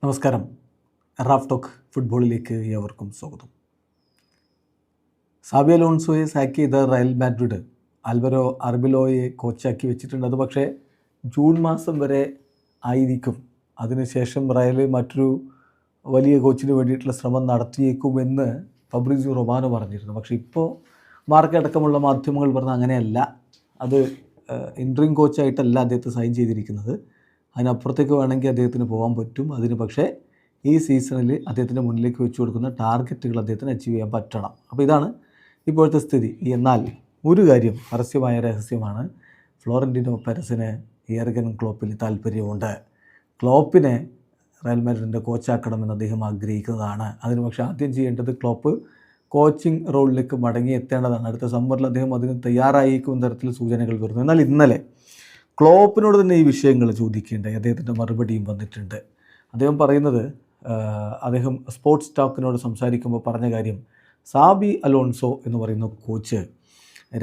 നമസ്കാരം. Raf talk ഫുട്ബോളിലേക്ക് ഏവർക്കും സ്വാഗതം. സാബി അലോൺസോയെ സാക്ക് ചെയ്ത റയൽ മാഡ്രിഡ് ആൽവരോ അർബിലോയെ കോച്ചാക്കി വെച്ചിട്ടുണ്ട്. അത് പക്ഷേ ജൂൺ മാസം വരെ ആയിരിക്കും. അതിനുശേഷം റയൽ മറ്റൊരു വലിയ കോച്ചിന് വേണ്ടിയിട്ടുള്ള ശ്രമം നടത്തിയേക്കുമെന്ന് ഫബ്രിസിയോ റൊമാനോ പറഞ്ഞിരുന്നു. പക്ഷേ ഇപ്പോൾ മാർക്കടക്കമുള്ള മാധ്യമങ്ങൾ പറഞ്ഞാൽ അങ്ങനെയല്ല. അത് ഇൻട്രീം കോച്ചായിട്ടല്ല അദ്ദേഹത്തെ സൈൻ ചെയ്തിരിക്കുന്നത്. അതിനപ്പുറത്തേക്ക് വേണമെങ്കിൽ അദ്ദേഹത്തിന് പോകാൻ പറ്റും. അതിന് പക്ഷേ ഈ സീസണിൽ അദ്ദേഹത്തിൻ്റെ മുന്നിലേക്ക് വെച്ച് കൊടുക്കുന്ന ടാർഗറ്റുകൾ അദ്ദേഹത്തിന് അച്ചീവ് ചെയ്യാൻ പറ്റണം. അപ്പോൾ ഇതാണ് ഇപ്പോഴത്തെ സ്ഥിതി. എന്നാൽ ഒരു കാര്യം പരസ്യമായ രഹസ്യമാണ്. ഫ്ലോറന്റിനോ പെരസിന് യർഗൻ ക്ലോപ്പിൽ താല്പര്യമുണ്ട്. ക്ലോപ്പിനെ റയൽ മാഡ്രിഡിൻ്റെ കോച്ചാക്കണമെന്ന് അദ്ദേഹം ആഗ്രഹിക്കുന്നതാണ്. അതിന് പക്ഷേ ആദ്യം ചെയ്യേണ്ടത് ക്ലോപ്പ് കോച്ചിങ് റോളിലേക്ക് മടങ്ങി എത്തേണ്ടതാണ്. അടുത്ത സമ്മറിൽ അദ്ദേഹം അതിന് തയ്യാറായിരിക്കും തരത്തിൽ സൂചനകൾ വരുന്നു. എന്നാൽ ഇന്നലെ ക്ലോപ്പിനോട് തന്നെ ഈ വിഷയങ്ങൾ ചോദിക്കേണ്ടായി. അദ്ദേഹത്തിൻ്റെ മറുപടിയും വന്നിട്ടുണ്ട്. അദ്ദേഹം പറയുന്നത്, അദ്ദേഹം സ്പോർട്സ് ടോക്കിനോട് സംസാരിക്കുമ്പോൾ പറഞ്ഞ കാര്യം, സാബി അലോൺസോ എന്ന് പറയുന്ന കോച്ച്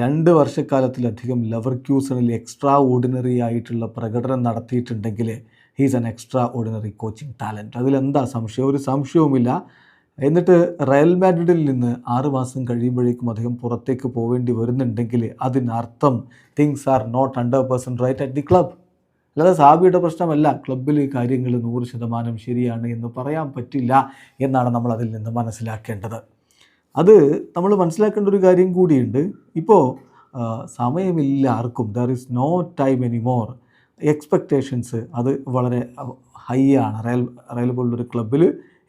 2 വർഷക്കാലത്തിലധികം ലെവർക്യൂസണിൽ എക്സ്ട്രാ ഓർഡിനറി ആയിട്ടുള്ള പ്രകടനം നടത്തിയിട്ടുണ്ടെങ്കിൽ he's an extraordinary coaching talent. അതിലെന്താ സംശയം? ഒരു സംശയവുമില്ല. എന്നിട്ട് റയൽ മാഡ്രിഡിൽ നിന്ന് 6 മാസം കഴിയുമ്പോഴേക്കും അദ്ദേഹം പുറത്തേക്ക് പോവേണ്ടി വരുന്നുണ്ടെങ്കിൽ അതിനർത്ഥം things are not 100% right at the club. അല്ലാതെ സാബിയുടെ പ്രശ്നമല്ല, ക്ലബ്ബിൽ കാര്യങ്ങൾ 100% ശരിയാണ് എന്ന് പറയാൻ പറ്റില്ല എന്നാണ് നമ്മൾ അതിൽ നിന്ന് മനസ്സിലാക്കേണ്ടത്. അത് നമ്മൾ മനസ്സിലാക്കേണ്ട ഒരു കാര്യം കൂടിയുണ്ട്. ഇപ്പോൾ സമയമില്ല ആർക്കും. There is no time anymore. Expectations അത് വളരെ ഹൈ ആണ്. റയൽ പോലുള്ളൊരു ക്ലബ്ബിൽ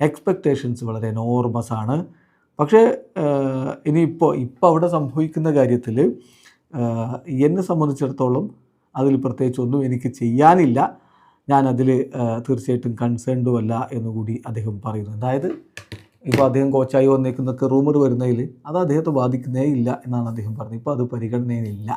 എക്സ്പെക്റ്റേഷൻസ് വളരെ എനോർമസ് ആണ്. പക്ഷേ ഇനിയിപ്പോൾ അവിടെ സംഭവിക്കുന്ന കാര്യത്തിൽ എന്നെ സംബന്ധിച്ചിടത്തോളം അതിൽ പ്രത്യേകിച്ചൊന്നും എനിക്ക് ചെയ്യാനില്ല. ഞാനതിൽ തീർച്ചയായിട്ടും കൺസേൺഡും അല്ല എന്നുകൂടി അദ്ദേഹം പറയുന്നു. അതായത് ഇപ്പോൾ അദ്ദേഹം കോച്ചായി വന്നേക്കുന്നൊക്കെ റൂമർ വരുന്നതിൽ അത് അദ്ദേഹത്തെ ബാധിക്കുന്നേ ഇല്ല എന്നാണ് അദ്ദേഹം പറഞ്ഞത്. ഇപ്പോൾ അത് പരിഗണനയിലില്ല.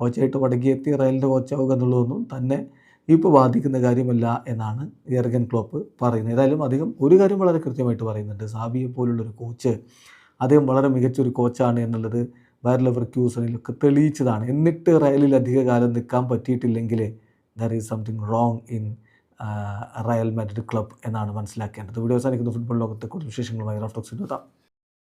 കോച്ചായിട്ട് മടങ്ങിയെത്തി റയലിൻ്റെ കോച്ചാവുക എന്നുള്ളതൊന്നും തന്നെ ഇപ്പോൾ ബാധിക്കുന്ന കാര്യമല്ല എന്നാണ് യർഗൻ ക്ലോപ്പ് പറയുന്നത്. ഏതായാലും അദ്ദേഹം ഒരു കാര്യം വളരെ കൃത്യമായിട്ട് പറയുന്നുണ്ട്. സാബിയെ പോലുള്ളൊരു കോച്ച്, അദ്ദേഹം വളരെ മികച്ചൊരു കോച്ചാണ് എന്നുള്ളത് ബയർ ലെവർക്യൂസണിലൊക്കെ തെളിയിച്ചതാണ്. എന്നിട്ട് റയലിൽ അധികകാലം നിൽക്കാൻ പറ്റിയിട്ടില്ലെങ്കിൽ there is something wrong in Real Madrid club എന്നാണ് മനസ്സിലാക്കേണ്ടത്. വീഡിയോ അവസാനിക്കുന്ന ഫുട്ബോൾ ലോകത്തെ കൂടുതൽ വിശേഷങ്ങളുമായി റാഫ് ടോക്സിൽ എത്താം.